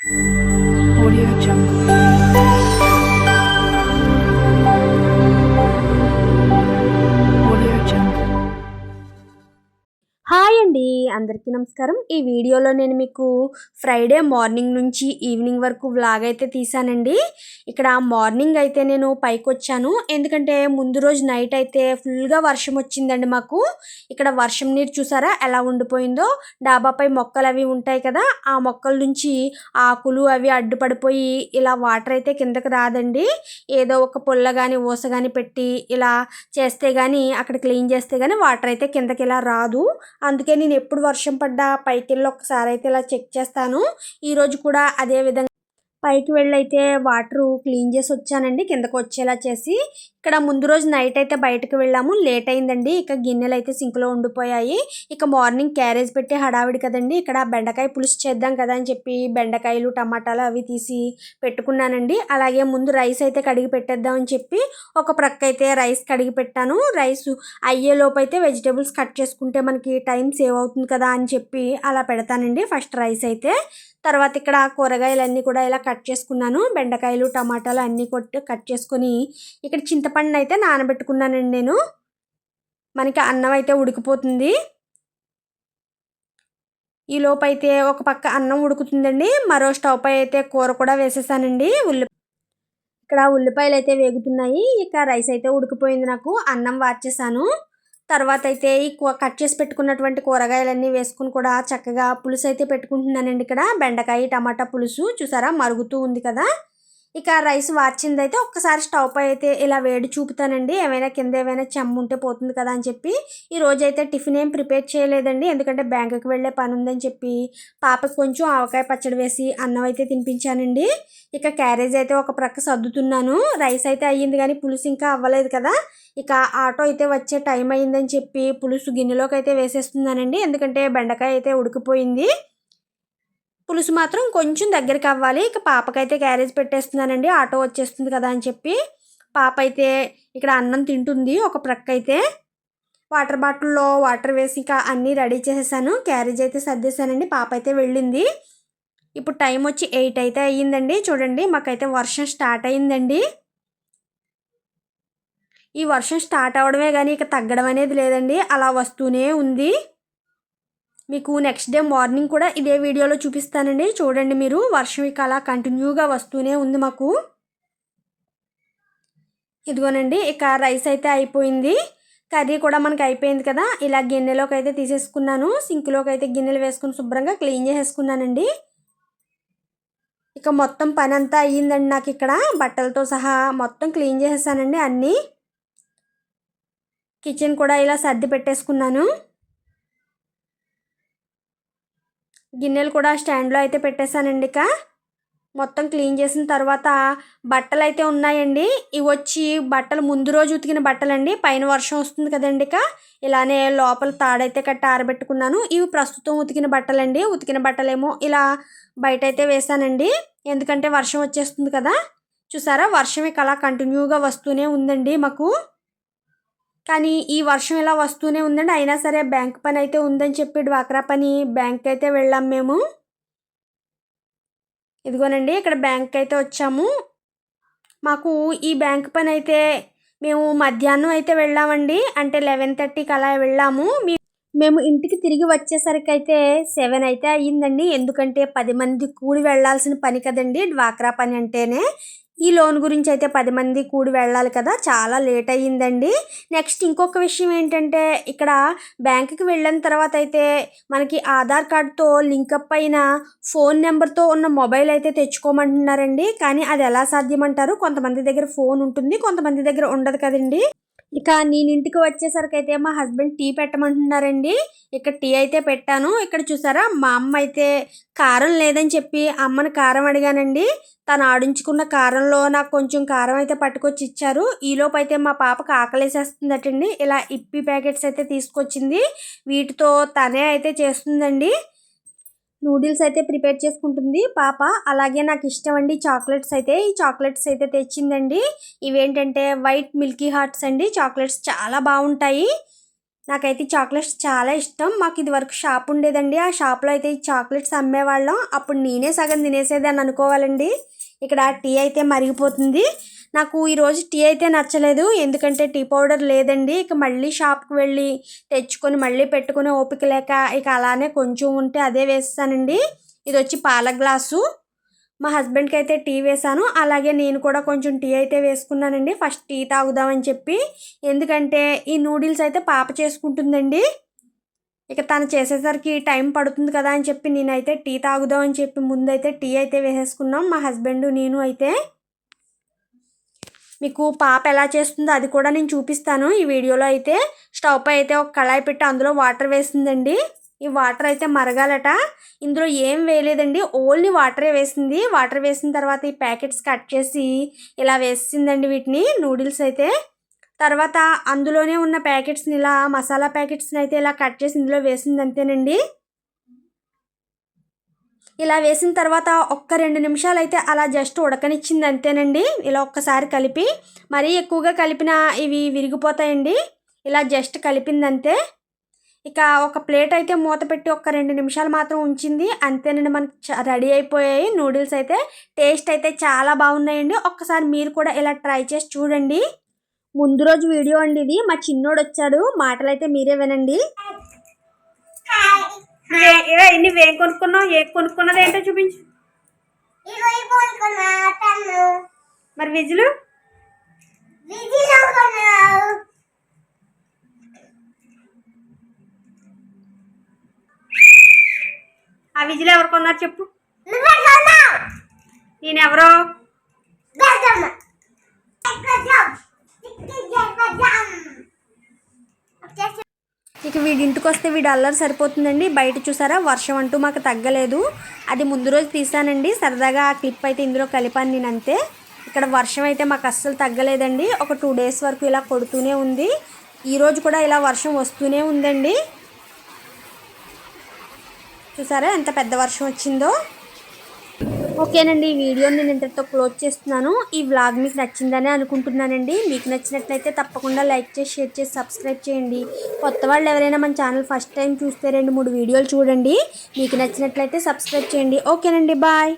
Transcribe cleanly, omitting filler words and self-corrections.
Audio Jungle. Audio Jungle. Hi అండి, అందరికీ నమస్కారం. ఈ వీడియోలో నేను మీకు ఫ్రైడే మార్నింగ్ నుంచి ఈవినింగ్ వరకు వ్లాగ్ అయితే తీసానండి. ఇక్కడ మార్నింగ్ అయితే నేను పైకి వచ్చాను, ఎందుకంటే ముందు రోజు నైట్ అయితే ఫుల్గా వర్షం వచ్చిందండి మాకు. ఇక్కడ వర్షం నీరు చూసారా ఎలా ఉండిపోయిందో. డాబాపై మొక్కలు అవి ఉంటాయి కదా, ఆ మొక్కల నుంచి ఆకులు అవి అడ్డుపడిపోయి ఇలా వాటర్ అయితే కిందకి రాదండి. ఏదో ఒక పుల్ల కానీ ఊస కానీ పెట్టి ఇలా చేస్తే కానీ, అక్కడ క్లీన్ చేస్తే కానీ వాటర్ అయితే కిందకి ఇలా రాదు. అందుకే నేను ఎప్పుడు వర్షం పడ్డా పైకి వెళ్ళి ఒకసారి అయితే ఇలా చెక్ చేస్తాను. ఈరోజు కూడా అదే విధంగా పైకి వెళ్ళైతే వాటర్ క్లీన్ చేసి వచ్చానండి, కిందకు వచ్చేలా చేసి. ఇక్కడ ముందు రోజు నైట్ అయితే బయటకు వెళ్ళాము, లేట్ అయిందండి. ఇక గిన్నెలు అయితే సింక్లో ఉండిపోయాయి. ఇక మార్నింగ్ క్యారేజ్ పెట్టి హడావిడి కదండి, ఇక్కడ బెండకాయ పులుసు చేద్దాం కదా అని చెప్పి బెండకాయలు టమాటాలు అవి తీసి పెట్టుకున్నానండి. అలాగే ముందు రైస్ అయితే కడిగి పెట్టేద్దాం అని చెప్పి ఒక ప్రక్క అయితే రైస్ కడిగి పెట్టాను. రైస్ అయ్యేలోపు అయితే వెజిటేబుల్స్ కట్ చేసుకుంటే మనకి టైం సేవ్ అవుతుంది కదా అని చెప్పి అలా పెడతానండి. ఫస్ట్ రైస్ అయితే, తర్వాత ఇక్కడ కూరగాయలన్నీ కూడా ఇలా కట్ చేసుకున్నాను. బెండకాయలు టమాటాలు అన్నీ కట్ చేసుకొని ఇక్కడ చింతపండు అయితే నానబెట్టుకున్నానండి నేను. మనకి అన్నం అయితే ఉడికిపోతుంది. ఈ లోపు అయితే ఒక పక్క అన్నం ఉడుకుతుందండి, మరో స్టవ్ పై అయితే కూర కూడా వేసేసానండి. ఇక్కడ ఉల్లిపాయలు అయితే వేగుతున్నాయి. ఇక రైస్ అయితే ఉడికిపోయింది, నాకు అన్నం వార్చేసాను. తర్వాత అయితే ఈ కట్ చేసి పెట్టుకున్నటువంటి కూరగాయలన్నీ వేసుకుని కూడా చక్కగా పులుసు అయితే పెట్టుకుంటున్నానండి. ఇక్కడ బెండకాయ టమాటా పులుసు చూసారా మరుగుతూ ఉంది కదా. ఇక రైస్ వార్చిందైతే ఒక్కసారి స్టవ్ పై అయితే ఇలా వేడి చూపుతానండి, ఏమైనా కింద ఏమైనా చెమ్ము ఉంటే పోతుంది కదా అని చెప్పి. ఈ రోజు అయితే టిఫిన్ ఏం ప్రిపేర్ చేయలేదండి, ఎందుకంటే బ్యాంకుకి వెళ్ళే పని ఉందని చెప్పి పాపకు కొంచెం ఆవకాయ పచ్చడి వేసి అన్నం అయితే తినిపించానండి. ఇక క్యారేజ్ అయితే ఒక ప్రక్క సర్దుతున్నాను. రైస్ అయితే అయ్యింది కానీ పులుసు ఇంకా అవ్వలేదు కదా. ఇక ఆటో అయితే వచ్చే టైం అయ్యిందని చెప్పి పులుసు గిన్నెలోకి అయితే వేసేస్తున్నానండి, ఎందుకంటే బెండకాయ అయితే ఉడికిపోయింది. పులుసు మాత్రం కొంచెం దగ్గరికి అవ్వాలి. ఇక పాపకైతే క్యారేజ్ పెట్టేస్తున్నానండి, ఆటో వచ్చేస్తుంది కదా అని చెప్పి. పాప అయితే ఇక్కడ అన్నం తింటుంది ఒక ప్రక్క అయితే. వాటర్ బాటిల్లో వాటర్ వేసి ఇక అన్నీ రెడీ చేసేసాను, క్యారేజ్ అయితే సర్దేశానండి. పాప అయితే వెళ్ళింది. ఇప్పుడు టైం వచ్చి 8 అయితే అయ్యిందండి. చూడండి మాకైతే వర్షం స్టార్ట్ అయ్యిందండి. ఈ వర్షం స్టార్ట్ అవ్వడమే కానీ ఇక తగ్గడం అనేది లేదండి, అలా వస్తూనే ఉంది. మీకు నెక్స్ట్ డే మార్నింగ్ కూడా ఇదే వీడియోలో చూపిస్తానండి, చూడండి మీరు. వర్షం ఇక అలా కంటిన్యూగా వస్తూనే ఉంది మాకు. ఇదిగోనండి ఇక రైస్ అయితే అయిపోయింది, కర్రీ కూడా మనకి అయిపోయింది కదా. ఇలా గిన్నెలోకి అయితే తీసేసుకున్నాను, సింక్లోకి అయితే గిన్నెలు వేసుకుని శుభ్రంగా క్లీన్ చేసేసుకున్నానండి. ఇక మొత్తం పని అంతా అయ్యిందండి నాకు. ఇక్కడ బట్టలతో సహా మొత్తం క్లీన్ చేసేసానండి అన్నీ. కిచెన్ కూడా ఇలా సర్ది పెట్టేసుకున్నాను. గిన్నెలు కూడా స్టాండ్లో అయితే పెట్టేశానండి. ఇక మొత్తం క్లీన్ చేసిన తర్వాత బట్టలు అయితే ఉన్నాయండి. ఇవి వచ్చి బట్టలు ముందు రోజు ఉతికిన బట్టలండి, పైన వర్షం వస్తుంది కదండి. ఇక ఇలానే లోపల తాడైతే కట్టి ఆరబెట్టుకున్నాను. ఇవి ప్రస్తుతం ఉతికిన బట్టలండి. ఉతికిన బట్టలేమో ఇలా బయట అయితే వేసానండి, ఎందుకంటే వర్షం వచ్చేస్తుంది కదా. చూసారా వర్షం ఇక అలా కంటిన్యూగా వస్తూనే ఉందండి మాకు. కానీ ఈ వర్షం ఇలా వస్తూనే ఉందండి, అయినా సరే బ్యాంక్ పని అయితే ఉందని చెప్పి డ్వాక్రా పని బ్యాంక్ అయితే వెళ్ళాం మేము. ఇదిగోనండి ఇక్కడ బ్యాంక్ అయితే వచ్చాము. మాకు ఈ బ్యాంక్ పని అయితే మేము మధ్యాహ్నం అయితే వెళ్ళామండి, అంటే 11:30కి అలా వెళ్ళాము. మేము ఇంటికి తిరిగి వచ్చేసరికి అయితే 7 అయితే అయ్యిందండి, ఎందుకంటే 10 మంది కూడి వెళ్ళాల్సిన పని కదండి డ్వాక్రా పని అంటేనే. ఈ లోన్ గురించి అయితే 10 మంది కూడి వెళ్ళాలి కదా, చాలా లేట్ అయ్యిందండి. నెక్స్ట్ ఇంకొక విషయం ఏంటంటే, ఇక్కడ బ్యాంకుకి వెళ్ళిన తర్వాత అయితే మనకి ఆధార్ కార్డుతో లింకప్ అయిన ఫోన్ నెంబర్తో ఉన్న మొబైల్ అయితే తెచ్చుకోమంటున్నారండి. కానీ అది ఎలా సాధ్యమంటారు, కొంతమంది దగ్గర ఫోన్ ఉంటుంది, కొంతమంది దగ్గర ఉండదు కదండి. ఇక నేను ఇంటికి వచ్చేసరికి అయితే మా హస్బెండ్ టీ పెట్టమంటున్నారండి. ఇక్కడ టీ అయితే పెట్టాను. ఇక్కడ చూసారా మా అమ్మ అయితే కారం లేదని చెప్పి అమ్మని కారం అడిగానండి. తను ఆడించుకున్న కారంలో నాకు కొంచెం కారం అయితే పట్టుకొచ్చి ఇచ్చారు. ఈలోపు అయితే మా పాపకు ఆకలేసేస్తుందటండి, ఇలా ఇప్పి ప్యాకెట్స్ అయితే తీసుకొచ్చింది. వీటితో తనే అయితే చేస్తుందండి. నూడిల్స్ అయితే ప్రిపేర్ చేసుకుంటుంది పాప. అలాగే నాకు ఇష్టం అండి చాక్లెట్స్ అయితే, ఈ చాక్లెట్స్ అయితే తెచ్చిందండి. ఇవేంటంటే వైట్ మిల్కీ హార్ట్స్ అండి, చాక్లెట్స్ చాలా బాగుంటాయి. నాకైతే ఈ చాక్లెట్స్ చాలా ఇష్టం. మాకు ఇదివరకు షాప్ ఉండేదండి. ఆ షాప్లో అయితే ఈ చాక్లెట్స్ అమ్మేవాళ్ళం. అప్పుడు నేనే సగం తినేసేదాన్ని అనుకోవాలండి. ఇక్కడ టీ అయితే మరిగిపోతుంది. నాకు ఈరోజు టీ అయితే నచ్చలేదు, ఎందుకంటే టీ పౌడర్ లేదండి. ఇక మళ్ళీ షాప్కి వెళ్ళి తెచ్చుకొని మళ్ళీ పెట్టుకునే ఓపిక లేక ఇక అలానే కొంచెం ఉంటే అదే వేస్తానండి. ఇది వచ్చి పాల గ్లాసు. మా హస్బెండ్కి అయితే టీ వేసాను, అలాగే నేను కూడా కొంచెం టీ అయితే వేసుకున్నానండి. ఫస్ట్ టీ తాగుదామని చెప్పి, ఎందుకంటే ఈ నూడిల్స్ అయితే పాప చేసుకుంటుందండి. ఇక తను చేసేసరికి టైం పడుతుంది కదా అని చెప్పి నేనైతే టీ తాగుదామని చెప్పి ముందైతే టీ అయితే వేసేసుకున్నాం మా హస్బెండ్ నేను. అయితే మీకు పాప ఎలా చేస్తుందో అది కూడా నేను చూపిస్తాను ఈ వీడియోలో. అయితే స్టవ్ పై అయితే ఒక కళాయి పెట్టి అందులో వాటర్ వేసిందండి. ఈ వాటర్ అయితే మరగాలట. ఇందులో ఏం వేయలేదండి, ఓన్లీ వాటరే వేసింది. వాటర్ వేసిన తర్వాత ఈ ప్యాకెట్స్ కట్ చేసి ఇలా వేసిందండి వీటిని, నూడిల్స్ అయితే. తర్వాత అందులోనే ఉన్న ప్యాకెట్స్ని ఇలా మసాలా ప్యాకెట్స్ని అయితే ఇలా కట్ చేసి ఇందులో వేసింది అంతేనండి. ఇలా వేసిన తర్వాత ఒక్క 2 నిమిషాలు అయితే అలా జస్ట్ ఉడకనిచ్చింది అంతేనండి. ఇలా ఒక్కసారి కలిపి, మరీ ఎక్కువగా కలిపినా ఇవి విరిగిపోతాయండి. ఇలా జస్ట్ కలిపిందంతే. ఇక ఒక ప్లేట్ అయితే మూత పెట్టి ఒక 2 నిమిషాలు మాత్రం ఉంచింది అంతేనండి. మనకి రెడీ అయిపోయాయి నూడిల్స్ అయితే. టేస్ట్ అయితే చాలా బాగున్నాయండి. ఒక్కసారి మీరు కూడా ఇలా ట్రై చేసి చూడండి. ముందు రోజు వీడియో అండి ఇది. మా చిన్నోడు వచ్చాడు, మాటలు అయితే మీరే వినండి. నువ్వేం కొనుక్కున్నావు? ఏ కొనుక్కున్నది ఏంటో చూపించు. మరి విజులు ఆ విజులు ఎవరు కొన్నారు చెప్పు. నేనెవరో ఇక వీడి ఇంటికి వస్తే వీడు అల్లరి సరిపోతుందండి. బయట చూసారా వర్షం అంటూ మాకు తగ్గలేదు. అది ముందు రోజు తీసానండి, సరదాగా ఆ క్లిప్ అయితే ఇందులో కలిపాను నేను అంతే. ఇక్కడ వర్షం అయితే మాకు అస్సలు తగ్గలేదండి. ఒక 2 డేస్ వరకు ఇలా కొడుతూనే ఉంది. ఈరోజు కూడా ఇలా వర్షం వస్తూనే ఉందండి. చూసారా ఎంత పెద్ద వర్షం వచ్చిందో. ఓకేనండి, ఈ వీడియోని నేను ఇంతటితో క్లోజ్ చేస్తున్నాను. ఈ వ్లాగ్ మీకు నచ్చిందని అనుకుంటున్నానండి. మీకు నచ్చినట్లయితే తప్పకుండా లైక్ చేసి, షేర్ చేసి, సబ్స్క్రైబ్ చేయండి. కొత్త వాళ్ళు ఎవరైనా మన ఛానల్ ఫస్ట్ టైం చూస్తే 2-3 వీడియోలు చూడండి. మీకు నచ్చినట్లయితే సబ్స్క్రైబ్ చేయండి. ఓకేనండి, బాయ్.